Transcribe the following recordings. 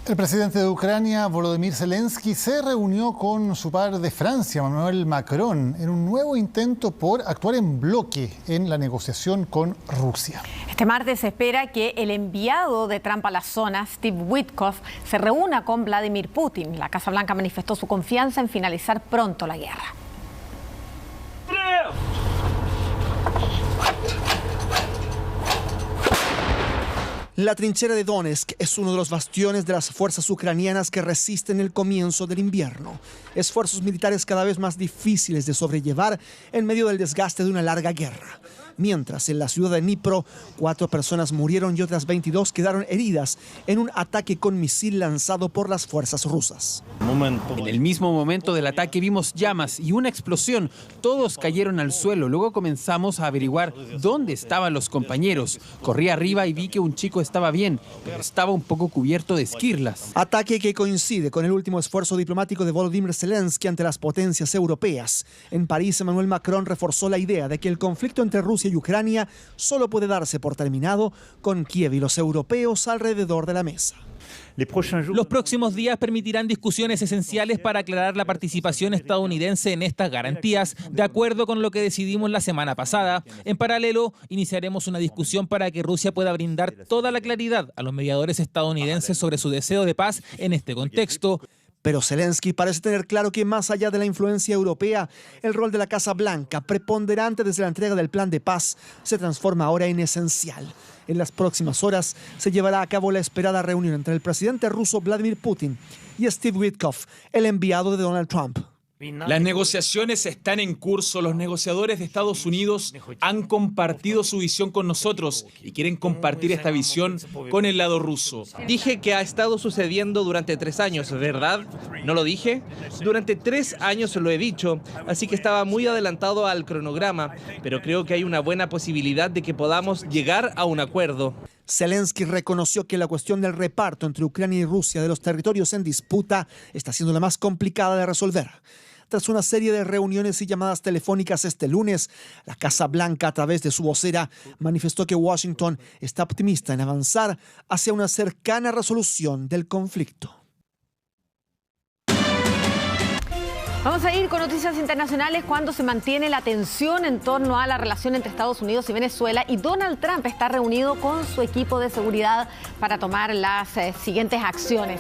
El presidente de Ucrania, Volodymyr Zelensky, se reunió con su par de Francia, Emmanuel Macron, en un nuevo intento por actuar en bloque en la negociación con Rusia. Este martes se espera que el enviado de Trump a la zona, Steve Witkoff, se reúna con Vladimir Putin. La Casa Blanca manifestó su confianza en finalizar pronto la guerra. La trinchera de Donetsk es uno de los bastiones de las fuerzas ucranianas que resisten el comienzo del invierno. Esfuerzos militares cada vez más difíciles de sobrellevar en medio del desgaste de una larga guerra. Mientras, en la ciudad de Dnipro, 4 personas murieron y otras 22 quedaron heridas en un ataque con misil lanzado por las fuerzas rusas. En el mismo momento del ataque vimos llamas y una explosión. Todos cayeron al suelo. Luego comenzamos a averiguar dónde estaban los compañeros. Corrí arriba y vi que un chico estaba bien, pero estaba un poco cubierto de esquirlas. Ataque que coincide con el último esfuerzo diplomático de Volodymyr Zelensky ante las potencias europeas. En París, Emmanuel Macron reforzó la idea de que el conflicto entre Rusia y Ucrania solo puede darse por terminado con Kiev y los europeos alrededor de la mesa. Los próximos días permitirán discusiones esenciales para aclarar la participación estadounidense en estas garantías, de acuerdo con lo que decidimos la semana pasada. En paralelo, iniciaremos una discusión para que Rusia pueda brindar toda la claridad a los mediadores estadounidenses sobre su deseo de paz en este contexto. Pero Zelensky parece tener claro que más allá de la influencia europea, el rol de la Casa Blanca, preponderante desde la entrega del plan de paz, se transforma ahora en esencial. En las próximas horas se llevará a cabo la esperada reunión entre el presidente ruso Vladimir Putin y Steve Witkoff, el enviado de Donald Trump. Las negociaciones están en curso. Los negociadores de Estados Unidos han compartido su visión con nosotros y quieren compartir esta visión con el lado ruso. Dije que ha estado sucediendo durante 3 años, ¿verdad? ¿No lo dije? Durante 3 años lo he dicho, así que estaba muy adelantado al cronograma, pero creo que hay una buena posibilidad de que podamos llegar a un acuerdo. Zelensky reconoció que la cuestión del reparto entre Ucrania y Rusia de los territorios en disputa está siendo la más complicada de resolver. Tras una serie de reuniones y llamadas telefónicas este lunes, la Casa Blanca, a través de su vocera, manifestó que Washington está optimista en avanzar hacia una cercana resolución del conflicto. Vamos a ir con noticias internacionales cuando se mantiene la tensión en torno a la relación entre Estados Unidos y Venezuela y Donald Trump está reunido con su equipo de seguridad para tomar las siguientes acciones.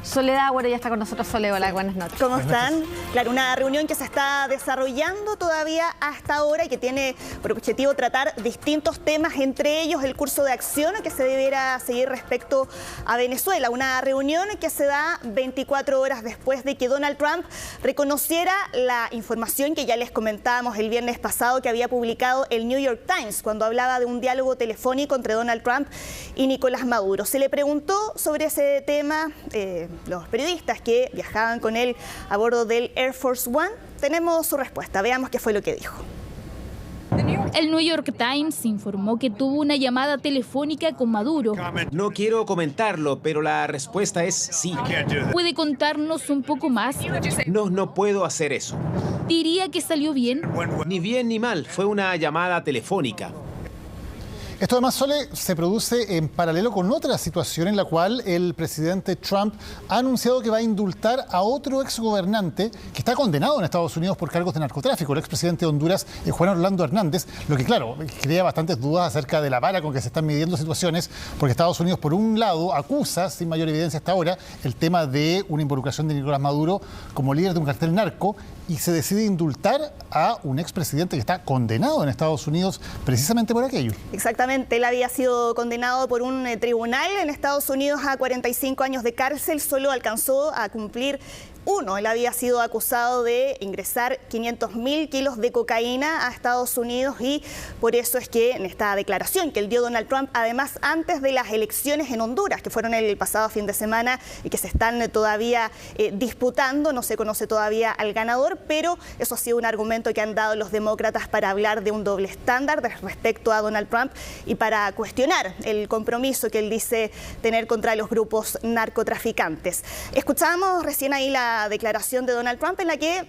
Soledad Agüero ya está con nosotros. Sole, hola, buenas noches. ¿Cómo están? Claro, una reunión que se está desarrollando todavía hasta ahora y que tiene por objetivo tratar distintos temas, entre ellos el curso de acción que se deberá seguir respecto a Venezuela. Una reunión que se da 24 horas después de que Donald Trump reconociera la información que ya les comentábamos el viernes pasado que había publicado el New York Times cuando hablaba de un diálogo telefónico entre Donald Trump y Nicolás Maduro. Se le preguntó sobre ese tema los periodistas que viajaban con él a bordo del Air Force One. Tenemos su respuesta, veamos qué fue lo que dijo. El New York Times informó que tuvo una llamada telefónica con Maduro. No quiero comentarlo, pero la respuesta es sí. ¿Puede contarnos un poco más? No puedo hacer eso. ¿Diría que salió bien? Ni bien ni mal, fue una llamada telefónica. Esto además, Sole, se produce en paralelo con otra situación en la cual el presidente Trump ha anunciado que va a indultar a otro exgobernante que está condenado en Estados Unidos por cargos de narcotráfico, el expresidente de Honduras, Juan Orlando Hernández, lo que, claro, crea bastantes dudas acerca de la vara con que se están midiendo situaciones, porque Estados Unidos, por un lado, acusa, sin mayor evidencia hasta ahora, el tema de una involucración de Nicolás Maduro como líder de un cartel narco, y se decide indultar a un expresidente que está condenado en Estados Unidos precisamente por aquello. Exactamente, él había sido condenado por un tribunal en Estados Unidos a 45 años de cárcel, solo alcanzó a cumplir 1. Él había sido acusado de ingresar 500.000 kilos de cocaína a Estados Unidos y por eso es que en esta declaración que él dio Donald Trump, además antes de las elecciones en Honduras, que fueron el pasado fin de semana y que se están todavía disputando, no se conoce todavía al ganador, pero eso ha sido un argumento que han dado los demócratas para hablar de un doble estándar respecto a Donald Trump y para cuestionar el compromiso que él dice tener contra los grupos narcotraficantes. Escuchábamos recién ahí la una declaración de Donald Trump en la que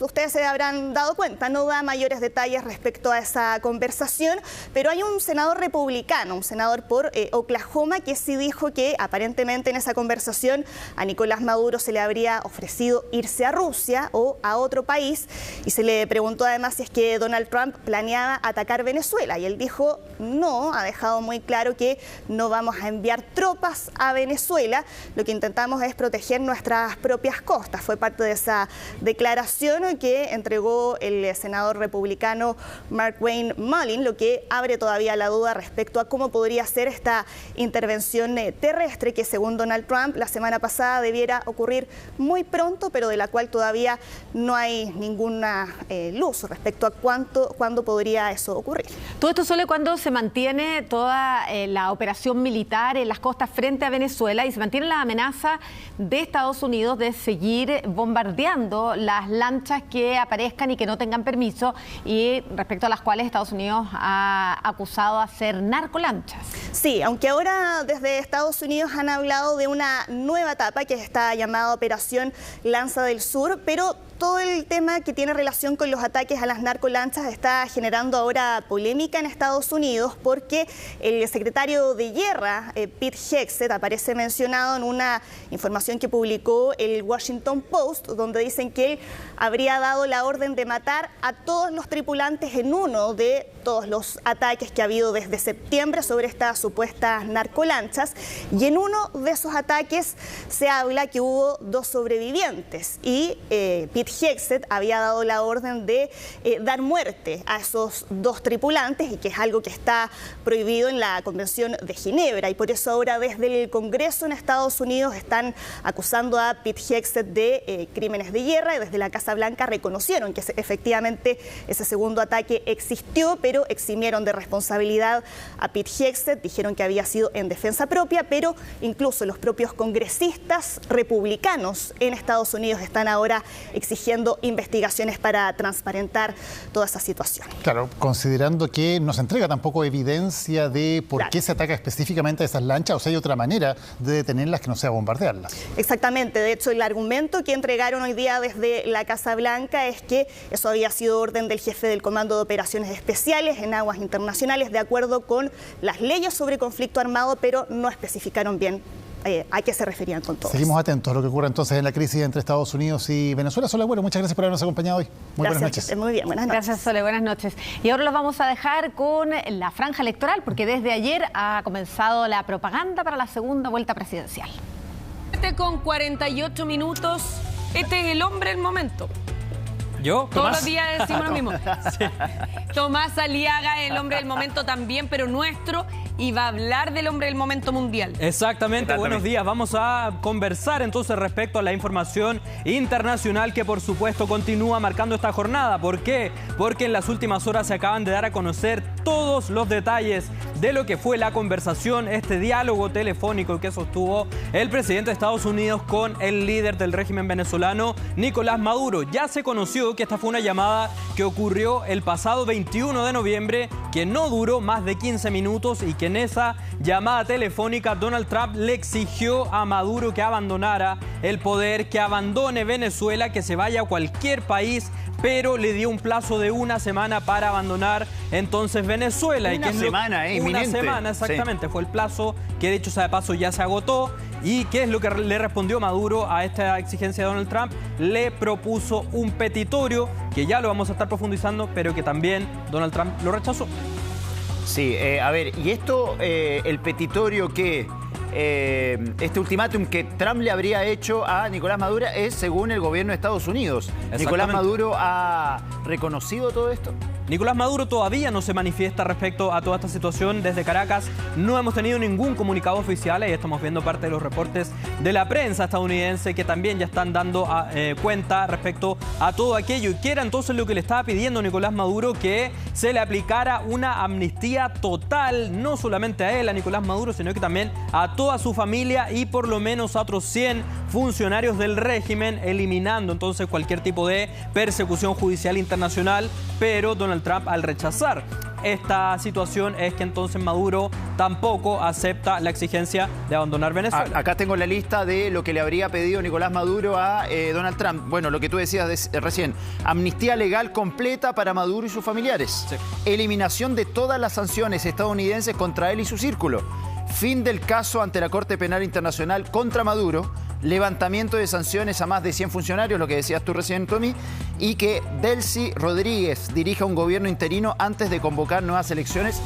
ustedes se habrán dado cuenta, no da mayores detalles respecto a esa conversación, pero hay un senador republicano, un senador por Oklahoma, que sí dijo que aparentemente en esa conversación a Nicolás Maduro se le habría ofrecido irse a Rusia o a otro país, y se le preguntó además si es que Donald Trump planeaba atacar Venezuela, y él dijo no, ha dejado muy claro que no vamos a enviar tropas a Venezuela, lo que intentamos es proteger nuestras propias costas. Fue parte de esa declaración que entregó el senador republicano Markwayne Mullin, lo que abre todavía la duda respecto a cómo podría ser esta intervención terrestre que, según Donald Trump, la semana pasada debiera ocurrir muy pronto, pero de la cual todavía no hay ninguna luz respecto a cuándo podría eso ocurrir. Todo esto solo cuando se mantiene toda la operación militar en las costas frente a Venezuela y se mantiene la amenaza de Estados Unidos de seguir bombardeando las lanchas que aparezcan y que no tengan permiso, y respecto a las cuales Estados Unidos ha acusado a ser narcolanchas. Sí, aunque ahora desde Estados Unidos han hablado de una nueva etapa que está llamada Operación Lanza del Sur, pero todo el tema que tiene relación con los ataques a las narcolanchas está generando ahora polémica en Estados Unidos, porque el secretario de Guerra, Pete Hegseth, aparece mencionado en una información que publicó el Washington Post, donde dicen que él habría dado la orden de matar a todos los tripulantes en uno de todos los ataques que ha habido desde septiembre sobre estas supuestas narcolanchas, y en uno de esos ataques se habla que hubo 2 sobrevivientes, y Pete Hegseth había dado la orden de dar muerte a esos 2 tripulantes, y que es algo que está prohibido en la Convención de Ginebra, y por eso ahora desde el Congreso en Estados Unidos están acusando a Pete Hegseth de crímenes de guerra, y desde la Casa Blanca reconocieron que efectivamente ese segundo ataque existió, pero eximieron de responsabilidad a Pete Hegseth, dijeron que había sido en defensa propia, pero incluso los propios congresistas republicanos en Estados Unidos están ahora exigiendo investigaciones para transparentar toda esa situación. Claro, considerando que no se entrega tampoco evidencia de por qué se ataca específicamente a esas lanchas, o sea, hay otra manera de detenerlas que no sea bombardearlas. Exactamente, de hecho el argumento que entregaron hoy día desde la Casa Blanca es que eso había sido orden del jefe del Comando de Operaciones Especiales en aguas internacionales, de acuerdo con las leyes sobre conflicto armado, pero no especificaron bien a qué se referían con todo. Seguimos atentos a lo que ocurre entonces en la crisis entre Estados Unidos y Venezuela. Sole, bueno, muchas gracias por habernos acompañado hoy. Buenas noches. Muy bien, buenas noches. Gracias, Sole, buenas noches. Y ahora los vamos a dejar con la franja electoral, porque desde ayer ha comenzado la propaganda para la segunda vuelta presidencial. Con 48 minutos, este es el hombre del momento. ¿Yo? Todos los días decimos lo mismo. Sí. Tomás Aliaga es el hombre del momento también, pero nuestro, y va a hablar del hombre del momento mundial. Exactamente, buenos días. Vamos a conversar entonces respecto a la información internacional que por supuesto continúa marcando esta jornada. ¿Por qué? Porque en las últimas horas se acaban de dar a conocer todos los detalles de lo que fue la conversación, este diálogo telefónico que sostuvo el presidente de Estados Unidos con el líder del régimen venezolano, Nicolás Maduro. Ya se conoció que esta fue una llamada que ocurrió el pasado 21 de noviembre, que no duró más de 15 minutos y que en esa llamada telefónica Donald Trump le exigió a Maduro que abandonara el poder, que abandone Venezuela, que se vaya a cualquier país, pero le dio un plazo de 1 semana para abandonar entonces Venezuela. Una semana, inminente. Una semana, exactamente, sí. Fue el plazo que, dicho sea de paso, ya se agotó. ¿Y qué es lo que le respondió Maduro a esta exigencia de Donald Trump? Le propuso un petitorio, que ya lo vamos a estar profundizando, pero que también Donald Trump lo rechazó. Sí, a ver, y esto, el petitorio que... este ultimátum que Trump le habría hecho a Nicolás Maduro es según el gobierno de Estados Unidos. ¿Nicolás Maduro ha reconocido todo esto? Nicolás Maduro todavía no se manifiesta respecto a toda esta situación. Desde Caracas no hemos tenido ningún comunicado oficial. Ahí estamos viendo parte de los reportes de la prensa estadounidense que también ya están dando cuenta respecto a todo aquello. Y que era entonces lo que le estaba pidiendo Nicolás Maduro, que se le aplicara una amnistía total, no solamente a él, a Nicolás Maduro, sino que también a toda su familia y por lo menos a otros 100 funcionarios del régimen, eliminando entonces cualquier tipo de persecución judicial internacional. Pero Donald Trump, al rechazar esta situación es que entonces Maduro tampoco acepta la exigencia de abandonar Venezuela. Acá tengo la lista de lo que le habría pedido Nicolás Maduro a Donald Trump. Bueno, lo que tú decías recién, amnistía legal completa para Maduro y sus familiares, sí. Eliminación de todas las sanciones estadounidenses contra él y su círculo, fin del caso ante la Corte Penal Internacional contra Maduro, levantamiento de sanciones a más de 100 funcionarios, lo que decías tú recién, Tommy, y que Delcy Rodríguez dirija un gobierno interino antes de convocar nuevas elecciones.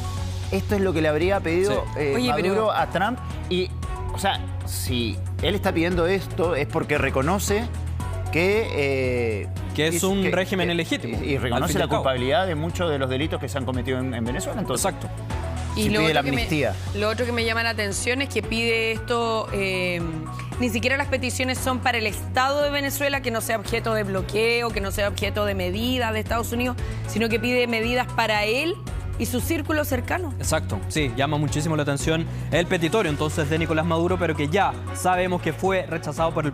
Esto es lo que le habría pedido Maduro a Trump. Y, o sea, si él está pidiendo esto es porque reconoce que es un régimen ilegítimo. Y reconoce la culpabilidad de muchos de los delitos que se han cometido en Venezuela. Entonces, exacto. Y pide la amnistía. Lo otro que me llama la atención es que pide esto, ni siquiera las peticiones son para el Estado de Venezuela, que no sea objeto de bloqueo, que no sea objeto de medidas de Estados Unidos, sino que pide medidas para él y su círculo cercano. Exacto, sí, llama muchísimo la atención el petitorio entonces de Nicolás Maduro, pero que ya sabemos que fue rechazado por el